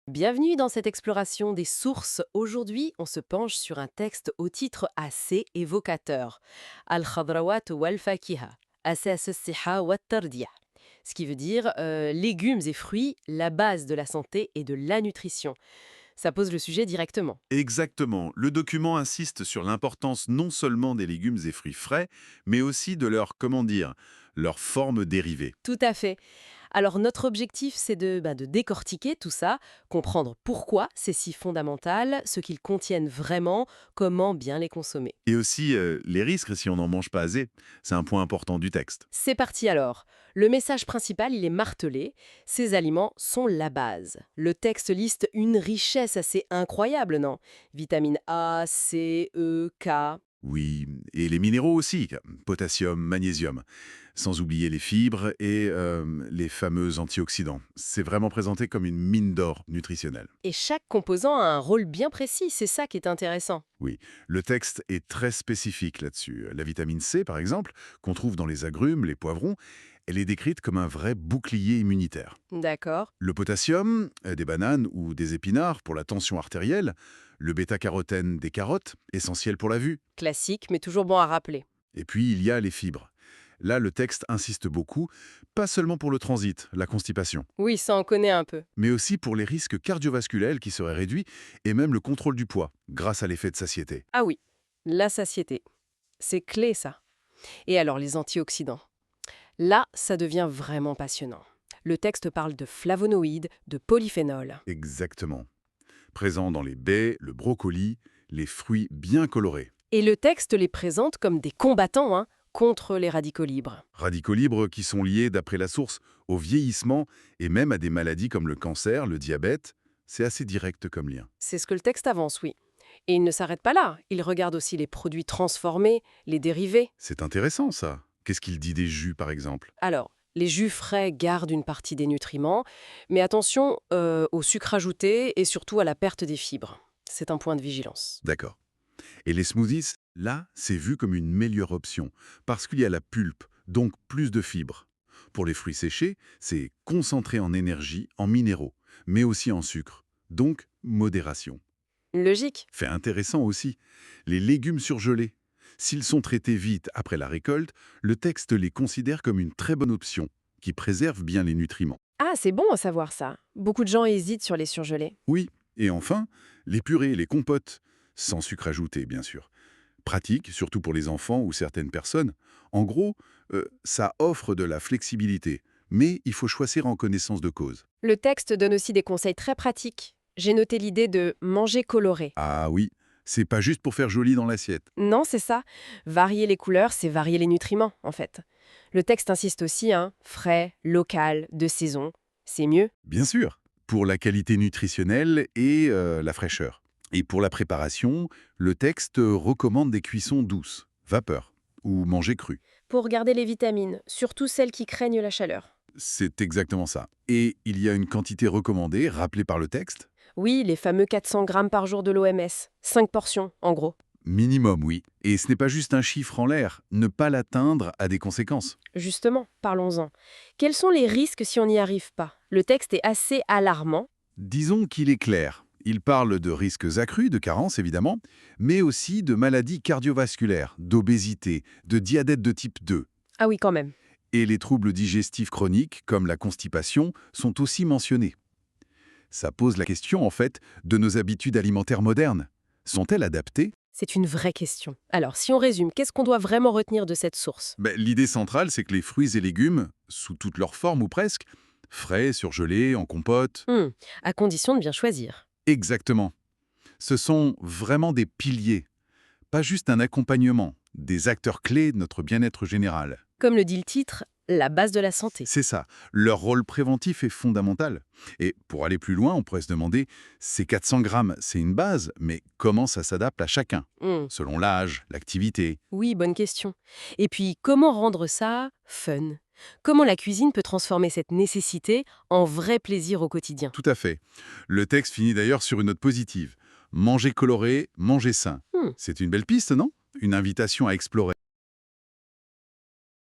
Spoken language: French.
Bienvenue dans cette exploration des sources. Aujourd'hui, on se penche sur un texte au titre assez évocateur. Al-Khadrawat wal-Fakiha, Asas as-Siha wat-Tardiyah. Ce qui veut dire légumes et fruits, la base de la santé et de la nutrition. Ça pose le sujet directement. Exactement. Le document insiste sur l'importance non seulement des légumes et fruits frais, mais aussi de leur, comment dire, leur forme dérivée. Tout à fait. Alors notre objectif, c'est de décortiquer tout ça, comprendre pourquoi c'est si fondamental, ce qu'ils contiennent vraiment, comment bien les consommer. Et aussi les risques si on n'en mange pas assez. C'est un point important du texte. C'est parti alors. Le message principal, il est martelé. Ces aliments sont la base. Le texte liste une richesse assez incroyable, non? Vitamines A, C, E, K. Oui, et les minéraux aussi, potassium, magnésium, sans oublier les fibres et les fameux antioxydants. C'est vraiment présenté comme une mine d'or nutritionnelle. Et chaque composant a un rôle bien précis, c'est ça qui est intéressant. Oui, le texte est très spécifique là-dessus. La vitamine C, par exemple, qu'on trouve dans les agrumes, les poivrons, elle est décrite comme un vrai bouclier immunitaire. D'accord. Le potassium, des bananes ou des épinards pour la tension artérielle, le bêta-carotène des carottes, essentiel pour la vue, Classique, mais toujours bon à rappeler. et puis il y a les fibres. Là, le texte insiste beaucoup, pas seulement pour le transit, la constipation, Oui, ça en connaît un peu. mais aussi pour les risques cardiovasculaires qui seraient réduits et même le contrôle du poids, grâce à l'effet de satiété. Ah oui, la satiété. C'est clé ça. Et alors les antioxydants? Là, ça devient vraiment passionnant. Le texte parle de flavonoïdes, de polyphénols. Exactement. Présent dans les baies, le brocoli, les fruits bien colorés. Et le texte les présente comme des combattants contre les radicaux libres. Radicaux libres qui sont liés, d'après la source, au vieillissement et même à des maladies comme le cancer, le diabète. C'est assez direct comme lien. C'est ce que le texte avance, oui. Et il ne s'arrête pas là. Il regarde aussi les produits transformés, les dérivés. C'est intéressant ça. Qu'est-ce qu'il dit des jus par exemple? Alors, les jus frais gardent une partie des nutriments, mais attention au sucre ajouté et surtout à la perte des fibres. C'est un point de vigilance. D'accord. Et les smoothies, là, c'est vu comme une meilleure option parce qu'il y a la pulpe, donc plus de fibres. Pour les fruits séchés, c'est concentré en énergie, en minéraux, mais aussi en sucre. Donc, modération. Logique. Fait intéressant aussi, les légumes surgelés. S'ils sont traités vite après la récolte, le texte les considère comme une très bonne option, qui préserve bien les nutriments. Ah, c'est bon à savoir ça. Beaucoup de gens hésitent sur les surgelés. Oui, et enfin, les purées et les compotes, sans sucre ajouté bien sûr. Pratique, surtout pour les enfants ou certaines personnes. En gros, ça offre de la flexibilité, mais il faut choisir en connaissance de cause. Le texte donne aussi des conseils très pratiques. J'ai noté l'idée de manger coloré. Ah oui, c'est pas juste pour faire joli dans l'assiette. Non, c'est ça. Varier les couleurs, c'est varier les nutriments, en fait. Le texte insiste aussi, frais, local, de saison. C'est mieux. Bien sûr, pour la qualité nutritionnelle et la fraîcheur. Et pour la préparation, le texte recommande des cuissons douces, vapeur, ou manger cru. Pour garder les vitamines, surtout celles qui craignent la chaleur. C'est exactement ça. Et il y a une quantité recommandée, rappelée par le texte. Oui, les fameux 400 grammes par jour de l'OMS. 5 portions, en gros. Minimum, oui. Et ce n'est pas juste un chiffre en l'air. Ne pas l'atteindre a des conséquences. Justement, parlons-en. Quels sont les risques si on n'y arrive pas? Le texte est assez alarmant. Disons qu'il est clair. Il parle de risques accrus, de carences évidemment, mais aussi de maladies cardiovasculaires, d'obésité, de diabète de type 2. Ah oui, quand même. Et les troubles digestifs chroniques, comme la constipation, sont aussi mentionnés. Ça pose la question, en fait, de nos habitudes alimentaires modernes. Sont-elles adaptées? C'est une vraie question. Alors, si on résume, qu'est-ce qu'on doit vraiment retenir de cette source? L'idée centrale, c'est que les fruits et légumes, sous toutes leurs formes ou presque, frais, surgelés, en compote, À condition de bien choisir. exactement. Ce sont vraiment des piliers, pas juste un accompagnement, des acteurs clés de notre bien-être général. Comme le dit le titre, la base de la santé. C'est ça, leur rôle préventif est fondamental. Et pour aller plus loin, on pourrait se demander, ces 400 grammes, c'est une base, mais comment ça s'adapte à chacun, Hmm. selon l'âge, l'activité? Oui, bonne question. Et puis, comment rendre ça fun? Comment la cuisine peut transformer cette nécessité en vrai plaisir au quotidien? Tout à fait. Le texte finit d'ailleurs sur une note positive. Manger coloré, manger sain. Hmm. C'est une belle piste, non? Une invitation à explorer.